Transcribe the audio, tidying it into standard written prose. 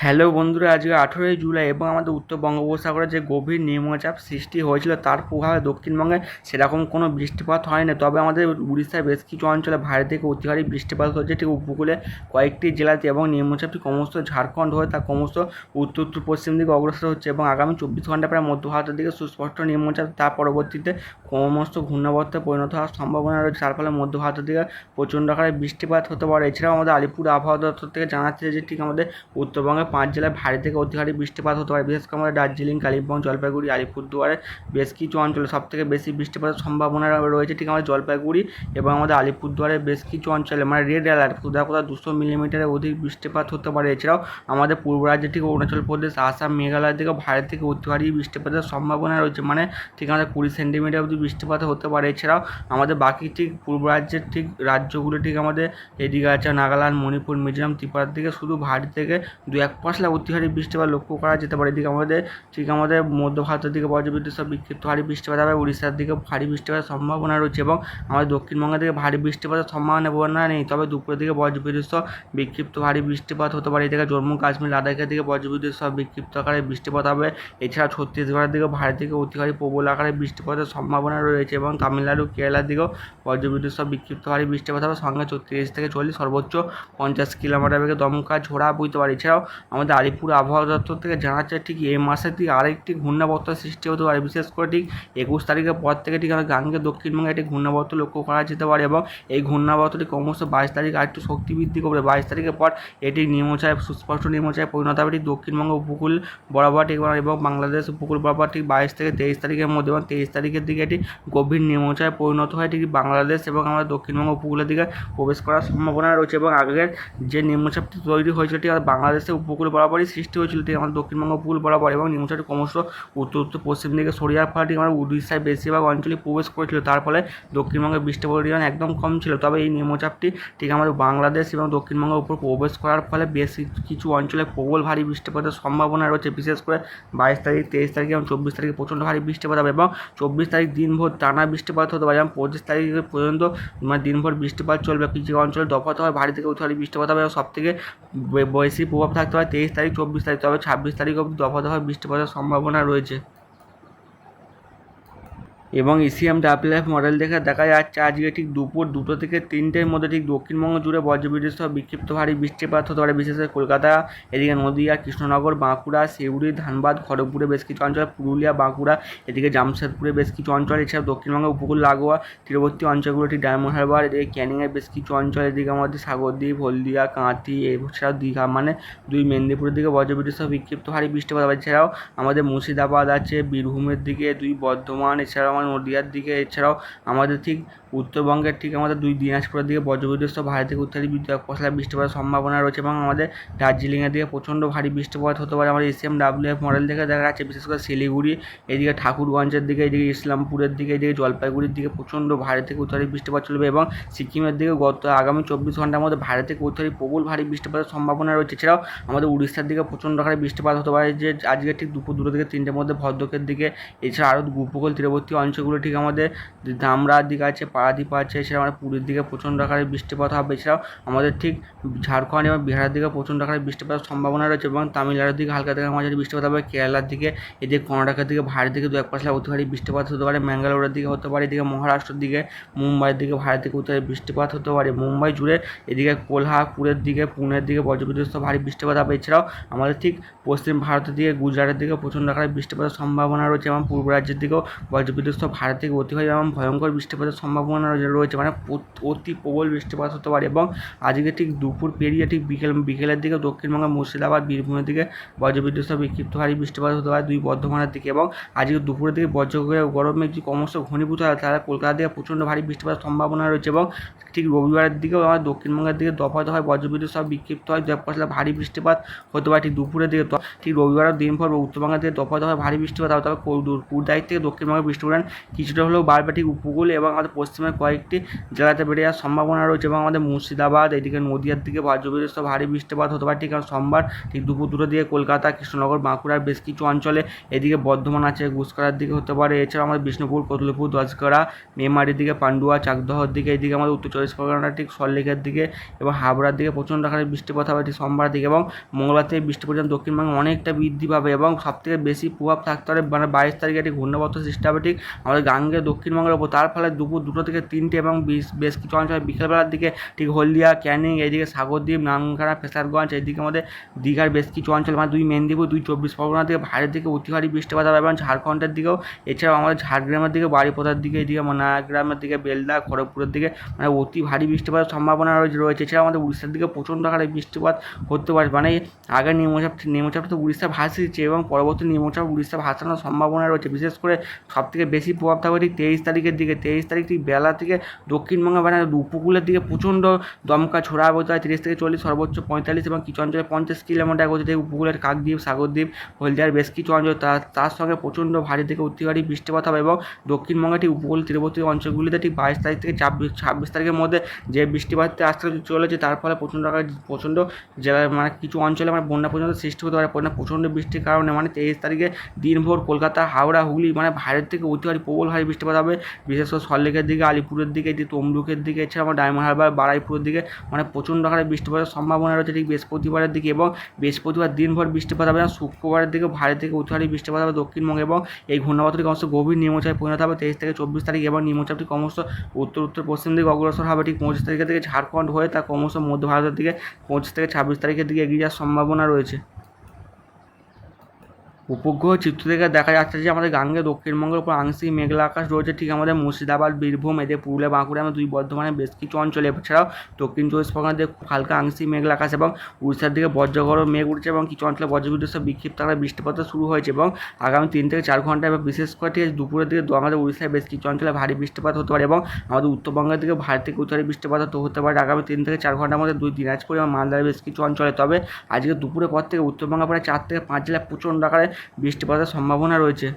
Hello বন্ধুরা, আজকে 18ই জুলাই এবং আমাদের উত্তর বঙ্গোপসাগরে যে গভীর নিম্নচাপ সৃষ্টি হয়েছিল তার প্রভাবে দক্ষিণবঙ্গে সেরকম কোনো বৃষ্টিপাত হয়নি। তবে আমাদের উড়িষ্যার বেশ কিছু অঞ্চলে ভারী থেকে অতি ভারী বৃষ্টিপাত হচ্ছে ঠিক উপকূলে কয়েকটি জেলাতে, এবং নিম্নচাপটি ক্রমশ ঝাড়খণ্ড হয়ে তা ক্রমশ উত্তর উত্তর পশ্চিম দিকে অগ্রসর হচ্ছে এবং আগামী 24 ঘন্টা প্রায় মধ্য ভারতের দিকে সুস্পষ্ট নিম্নচাপ, তার পরবর্তীতে ক্রমশ ঘূর্ণাবর্তে পরিণত হওয়ার সম্ভাবনা রয়েছে, যার ফলে মধ্য ভারতের দিকে প্রচণ্ড আকারে বৃষ্টিপাত হতে পারে। এছাড়াও আমাদের আলিপুর আবহাওয়া দপ্তর থেকে জানাচ্ছে যে ঠিক আমাদের উত্তরবঙ্গে 5 জেলায় ভারী থেকে অতি ভারী বৃষ্টিপাত হতে পারে। বিশেষ করে আমাদের দার্জিলিং, কালিম্পং, জলপাইগুড়ি, আলিপুরদুয়ারের বেশ কিছু অঞ্চলে সবথেকে বেশি বৃষ্টিপাতের সম্ভাবনা রয়েছে ঠিক আমাদের জলপাইগুড়ি এবং আমাদের আলিপুরদুয়ারের বেশ কিছু অঞ্চলে, মানে রেড অ্যালার্ট, কোথাও কোথাও 200 মিলিমিটারের অধিক বৃষ্টিপাত হতে পারে। এছাড়াও আমাদের পূর্ব রাজ্যে ঠিক অরুণাচল প্রদেশ, আসাম, মেঘালয়ের দিকেও ভারী থেকে অতি ভারী বৃষ্টিপাতের সম্ভাবনা রয়েছে, মানে ঠিক আমাদের 20 সেন্টিমিটার অবধি বৃষ্টিপাত হতে পারে। এছাড়াও আমাদের বাকি ঠিক পূর্ব রাজ্যের ঠিক রাজ্যগুলো ঠিক আমাদের এদিকে আছে নাগাল্যান্ড, মণিপুর, মিজোরাম, ত্রিপুরার দিকে শুধু ভারী থেকে 2-1 পশলা অতি ভারী বৃষ্টিপাত লক্ষ্য করা যেতে পারে। এদিকে আমাদের ঠিক আমাদের মধ্য ভারতের দিকে বজ্রবিদ্যুৎ সহ বিক্ষিপ্ত ভারী বৃষ্টিপাত হবে। উড়িষ্যার দিকে ভারী বৃষ্টিপাতের সম্ভাবনা রয়েছে এবং আমাদের দক্ষিণবঙ্গের দিকে ভারী বৃষ্টিপাতের সম্ভাবনা নেই, তবে দুপুরের দিকে বজ্রবিদ্যুৎ সহ বিক্ষিপ্ত ভারী বৃষ্টিপাত হতে পারে। এদিকে জম্মু কাশ্মীর, লাদাখের দিকে বজ্রবিদ্যুৎ সহ বিক্ষিপ্ত আকারে বৃষ্টিপাত হবে। এছাড়া ছত্তিশগড়ের দিকে ভারী থেকে অতি ভারী প্রবল আকারে বৃষ্টিপাতের সম্ভাবনা রয়েছে এবং তামিলনাড়ু, কেরালার দিকেও বজ্রবিদ্যুৎ সহ বিক্ষিপ্ত ভারী বৃষ্টিপাত হবে, সঙ্গে 30 থেকে 40 সর্বোচ্চ 50 কিলোমিটার বেগে দমকা ঝোড়া বইতে পারে। এছাড়াও আমাদের আলিপুর আবহাওয়া দপ্তর থেকে জানাচ্ছে ঠিক এই মাসে ঠিক আরেকটি ঘূর্ণাবর্ত সৃষ্টি হতে পারে। বিশেষ করে ঠিক 21 তারিখের পর থেকে ঠিক আমাদের গাঙ্গে দক্ষিণবঙ্গে একটি ঘূর্ণাবর্ত লক্ষ্য করা যেতে পারে এবং এই ঘূর্ণাবর্তটি ক্রমশ 22 তারিখ আর একটু শক্তি বৃদ্ধি করবে। 22 তারিখের পর এটি নিম্নচাপ, সুস্পষ্ট নিম্নচাপে পরিণত হবে ঠিক দক্ষিণবঙ্গ উপকূল বরাবর ঠিক এবং বাংলাদেশ উপকূল বরাবর ঠিক 22 থেকে 23 তারিখের মধ্যে, এবং 23 তারিখের দিকে এটি গভীর নিম্নচাপে পরিণত হয় ঠিক বাংলাদেশ এবং আমাদের দক্ষিণবঙ্গ উপকূলের দিকে প্রবেশ করার সম্ভাবনা রয়েছে। এবং আগের যে নিম্নচাপটি তৈরি হয়েছিল ঠিক বাংলাদেশের উপকূল বরাবরই সৃষ্টি হয়েছিল ঠিক আমাদের দক্ষিণবঙ্গ উপকূল বরাবর, এবং নিম্নচাপটি ক্রমশ উত্তর উত্তর পশ্চিম দিকে সরে যাওয়ার ফলে ঠিক আমরা উড়িষ্যায় বেশিরভাগ অঞ্চলে প্রবেশ করেছিল, তার ফলে দক্ষিণবঙ্গের বৃষ্টির পরিমাণ একদম কম ছিল। তবে এই নিম্নচাপটি ঠিক আমাদের বাংলাদেশ এবং দক্ষিণবঙ্গের উপর প্রবেশ করার ফলে বেশ কিছু অঞ্চলে প্রবল ভারী বৃষ্টিপাতের সম্ভাবনা রয়েছে। বিশেষ করে 22 তারিখ, 23 তারিখ এবং 24 তারিখে প্রচণ্ড ভারী বৃষ্টিপাত হবে এবং 24 তারিখ দিনভর টানা বৃষ্টিপাত হতে পারে এবং 25 তারিখ পর্যন্ত মানে দিনভর বৃষ্টিপাত চলবে। কিছু অঞ্চলে দফাতে হয় ভারী থেকে অতি ভারী বৃষ্টিপাত হবে এবং সবথেকে বেশি প্রভাব থাকতে হয় 23 তারিখ, 24 তারিখ, তবে 26 তারিখ অবধি দফাতে বৃষ্টিপাতের সম্ভাবনা রয়েছে। এবং ECMWF মডেল দেখে দেখা যাচ্ছে আজকে ঠিক দুপুর 2টো থেকে 3টের মধ্যে ঠিক দক্ষিণবঙ্গ জুড়ে বজ্রবিদ্যুৎ সহ বিক্ষিপ্ত ভারী বৃষ্টিপাত হতে পারে। বিশেষ করে কলকাতা, এদিকে নদিয়া, কৃষ্ণনগর, বাঁকুড়া, সিউড়ি, ধানবাদ, খড়গপুরে বেশ কিছু অঞ্চল, পুরুলিয়া, বাঁকুড়া, এদিকে জামশেদপুরে বেশ কিছু অঞ্চল, এছাড়া দক্ষিণবঙ্গের উপকূল লাগোয়া তীরবর্তী অঞ্চলগুলো ঠিক ডায়মন্ড হারবার, এদিকে ক্যানিংয়ের বেশ কিছু অঞ্চল, এদিকে আমাদের সাগরদ্বীপ, হলদিয়া, কাঁথি, এছাড়াও দীঘা, মানে মেদিনীপুরের দিকে বজ্রবিদ্যুৎ সহ বিক্ষিপ্ত ভারী বৃষ্টিপাত হবে। এছাড়াও আমাদের মুর্শিদাবাদ আছে, বীরভূমের দিকে, বর্ধমান, এছাড়াও নদিয়ার দিকে, এছাড়াও আমাদের ঠিক উত্তরবঙ্গের ঠিক আমাদের দিনাজপুরের দিকে বজ্রবিদ্যুৎ সহ ভারী থেকে অতি ভারী 1 পশলা বৃষ্টিপাতের সম্ভাবনা রয়েছে এবং আমাদের দার্জিলিংয়ের দিকে প্রচণ্ড ভারী বৃষ্টিপাত হতে পারে। আমাদের ECMWF মডেল থেকে দেখা যাচ্ছে বিশেষ করে শিলিগুড়ি, এদিকে ঠাকুরগঞ্জের দিকে, এদিকে ইসলামপুরের দিকে, এদিকে জলপাইগুড়ির দিকে প্রচণ্ড ভারী থেকে অতি ভারী বৃষ্টিপাত চলবে এবং সিকিমের দিকে আগামী 24 ঘন্টার মধ্যে ভারী থেকে অতি ভারী প্রবল ভারী বৃষ্টিপাতের সম্ভাবনা রয়েছে। এছাড়াও আমাদের উড়িষ্যার দিকে প্রচণ্ড আকারে বৃষ্টিপাত হতে পারে যে আজকে ঠিক দুপুর 2টো থেকে 3টের মধ্যে ভদ্রকের দিকে, এছাড়া আরও উপকূল তীরবর্তী অঞ্চলগুলো ঠিক আমাদের ধামরার দিকে আছে, পারাদ্বীপ আছে, এছাড়া আমাদের পুরীর দিকে প্রচণ্ড আকারে বৃষ্টিপাত হবে। এছাড়াও আমাদের ঠিক ঝাড়খণ্ড এবং বিহারের দিকে প্রচণ্ড আকারে বৃষ্টিপাতের সম্ভাবনা রয়েছে এবং তামিলনাড়ুর দিকে হালকা থেকে মাঝারি বৃষ্টিপাত হবে। কেরালার দিকে, এদিকে কর্ণাটকের দিকে ভারী থেকে 2-1 পশলা অতি ভারী বৃষ্টিপাত হতে পারে। ম্যাঙ্গালোরের দিকে হতে পারে, এদিকে মহারাষ্ট্রের দিকে, মুম্বাইয়ের দিকে ভারী থেকে অতি ভারী বৃষ্টিপাত হতে পারে। মুম্বাই জুড়ে, এদিকে কোলহাপুরের দিকে, পুনের দিকে বজ্রবিদ্যুৎ সহ ভারী বৃষ্টিপাত হবে। এছাড়াও আমাদের ঠিক পশ্চিম ভারতের দিকে, গুজরাটের দিকে প্রচণ্ড আকারে বৃষ্টিপাতের সম্ভাবনা রয়েছে এবং পূর্ব রাজ্যের দিকেও বজ্রবিদ্যুৎ সহ ভারী থেকে অতি ভারী এবং ভয়ঙ্কর বৃষ্টিপাতের সম্ভাবনা রয়েছে, মানে অতি প্রবল বৃষ্টিপাত হতে পারে। এবং আজকে ঠিক দুপুর পেরিয়ে ঠিক বিকেলের দিকে দক্ষিণবঙ্গের মুর্শিদাবাদ, বীরভূমের দিকে বজ্রবিদ্যুৎ সহ বিক্ষিপ্ত ভারী বৃষ্টিপাত হতে পারে বর্ধমানের দিকে। এবং আজকে দুপুরের দিকে গরমে যদি ক্রমশ ঘনীভূত হয় তাহলে কলকাতার দিকে প্রচণ্ড ভারী বৃষ্টিপাতের সম্ভাবনা রয়েছে এবং ঠিক রবিবারের দিকেও আমার দক্ষিণবঙ্গের দিকে দফাতে হয় বজ্রবিদ্যুৎ সহ বিক্ষিপ্ত হয় 2-1 পশলা ভারী বৃষ্টিপাত হতে পারে ঠিক দুপুরের দিকে। ঠিক রবিবারের দিনভর উত্তরবঙ্গের দিকে দফাতে হয় ভারী বৃষ্টিপাত হবে, তবে 2 তারিখ থেকে দক্ষিণবঙ্গের বৃষ্টির পরিমাণ কিছুটা হলেও বাড়বে ঠিক উপকূল এবং আমাদের পশ্চিমের কয়েকটি জেলাতে বেড়ে যাওয়ার সম্ভাবনা রয়েছে এবং আমাদের মুর্শিদাবাদ এদিকে নদিয়ার দিকে বজ্রবিদ্যুৎ ভারী বৃষ্টিপাত হতে পারে ঠিক সোমবার ঠিক দুপুর দুটোর দিকে কলকাতা, কৃষ্ণনগর, বাঁকুড়ার বেশ কিছু অঞ্চলে, এদিকে বর্ধমান আছে, গুসকরার দিকে হতে পারে। এছাড়া আমাদের বিষ্ণুপুর, কতুলপুর, দশকরা, মেমারির দিকে, পান্ডুয়া, চাকদহর দিকে, এদিকে আমাদের উত্তর চব্বিশ পরগনার ঠিক সল্টলেকের দিকে এবং হাবড়ার দিকে প্রচণ্ড আকারে বৃষ্টিপাত হবে ঠিক সোমবার দিকে এবং মঙ্গলবার থেকে বৃষ্টি পর্যন্ত দক্ষিণবঙ্গে অনেকটা বৃদ্ধি পাবে এবং সবথেকে বেশি প্রভাব থাকতে পারে মানে 22 তারিখে একটি ঘূর্ণাবর্ত সৃষ্টি হবে ঠিক আমাদের গাঙ্গেয় দক্ষিণবঙ্গের ওপর। তার ফলে দুপুর 2টো থেকে 3টে এবং বেশ কিছু অঞ্চলে বিকেলবেলার দিকে ঠিক হলদিয়া, ক্যানিং, এইদিকে সাগরদ্বীপ, নামখানা, ফেসারগঞ্জ, এইদিকে আমাদের দীঘার বেশ কিছু অঞ্চল মানে 2 মেদিনীপুর, 2 চব্বিশ পরগনা থেকে ভারতের দিকে অতি ভারী বৃষ্টিপাত হবে এবং ঝাড়খণ্ডের দিকেও। এছাড়াও আমাদের ঝাড়গ্রামের দিকে, বাড়িপদার দিকে, এদিকে নয়াগ্রামের দিকে, বেলদা, খড়গপুরের দিকে মানে অতি ভারী বৃষ্টিপাতের সম্ভাবনা রয়েছে। এছাড়াও আমাদের উড়িষ্যার দিকে প্রচণ্ড আকারে বৃষ্টিপাত হতে পারে মানে আগের নিম্নচাপটা তো উড়িষ্যা ভাসিয়েছে এবং পরবর্তী নিম্নচাপ উড়িষ্যা ভাসানোর সম্ভাবনা রয়েছে। বিশেষ করে সবথেকে বেশি প্রভাব থাকবে ঠিক 23 তারিখের দিকে। 23 তারিখ ঠিক বেলা থেকে দক্ষিণবঙ্গে মানে উপকূলের দিকে প্রচণ্ড দমকা ছোড়া হতে হয় 30 থেকে 40, সর্বোচ্চ 45 এবং কিছু অঞ্চলে 50 কিলোমিটার গতিতে উপকূলের কাকদ্বীপ, সাগরদ্বীপ, হলদিয়ার বেশ কিছু অঞ্চল তার সঙ্গে প্রচণ্ড ভারী থেকে অতি ভারী বৃষ্টিপাত হবে এবং দক্ষিণবঙ্গে ঠিক উপকূল তীরবর্তী অঞ্চলগুলিতে ঠিক 22 তারিখ থেকে 26 তারিখের মধ্যে যে বৃষ্টিপাতটা আসতে চলেছে তার ফলে প্রচণ্ড জেলায় মানে কিছু অঞ্চলে মানে বন্যা পর্যন্ত সৃষ্টি হতে পারে। প্রচণ্ড বৃষ্টির কারণে মানে 23 তারিখে দিনভর কলকাতা, হাওড়া, হুগলি মানে ভারত থেকে অতি ভারী প্রবল ভারী বৃষ্টিপাত হবে। বিশেষ করে সল্টলেকের দিকে, আলিপুরের দিকে, এদিকে তমলুকের দিকে, এছাড়া আমার ডায়মন্ড হারবার, বারুইপুরের দিকে মানে প্রচণ্ড আকারে বৃষ্টিপাতের সম্ভাবনা রয়েছে ঠিক বৃহস্পতিবারের দিকে এবং বৃহস্পতিবার দিনভর বৃষ্টিপাত হবে না। শুক্রবারের দিকে ভারত থেকে অতি ভারী বৃষ্টিপাত হবে দক্ষিণবঙ্গে এবং এই ঘূর্ণাবর্তটি ক্রমশ গভীর নিম্নচাপে পরিণত হবে 23 থেকে 24 তারিখ এবং নিম্নচাপটি ক্রমশ উত্তর পশ্চিম দিকে অগ্রসর হবে ঠিক 25 তারিখের দিকে ঝাড়খণ্ড হয়ে তা ক্রমশ মধ্য ভারতের দিকে 25 থেকে 26 তারিখের দিকে এগিয়ে যাওয়ার সম্ভাবনা রয়েছে। উপগ্রহ চিত্র থেকে দেখা যাচ্ছে যে আমাদের গাঙ্গেয় দক্ষিণবঙ্গের উপর আংশিক মেঘলা আকাশ রয়েছে ঠিক আমাদের মুর্শিদাবাদ, বীরভূম, এদের পুরুলিয়া, বাঁকুড়া এবং 2 বর্ধমানের বেশ কিছু অঞ্চলে। এছাড়াও দক্ষিণ চব্বিশ পরগনাতে খুব হালকা আংশিক মেঘলা আকাশ এবং উড়িষ্যার দিকে বজ্রগড় মেঘ উঠছে এবং কিছু অঞ্চলে বজ্রবিদ্যুৎ সহ বিক্ষিপ্ত আকারে বৃষ্টিপাত শুরু হয়েছে এবং আগামী 3 থেকে 4 ঘন্টা এবং বিশেষ করে ঠিক দুপুরের দিকে আমাদের উড়িষ্যার বেশ কিছু অঞ্চলে ভারী বৃষ্টিপাত হতে পারে এবং আমাদের উত্তরবঙ্গের দিকে ভারী থেকে অতি ভারী বৃষ্টিপাত হতে পারে আগামী 3 থেকে 4 ঘন্টার মধ্যে দিনাজপুর এবং মালদার বেশ কিছু অঞ্চলে। তবে আজকে দুপুরের পর থেকে উত্তরবঙ্গে প্রায় 4 থেকে 5 জেলায় প্রচণ্ড আকারে বৃষ্টিপাতের সম্ভাবনা রয়েছে।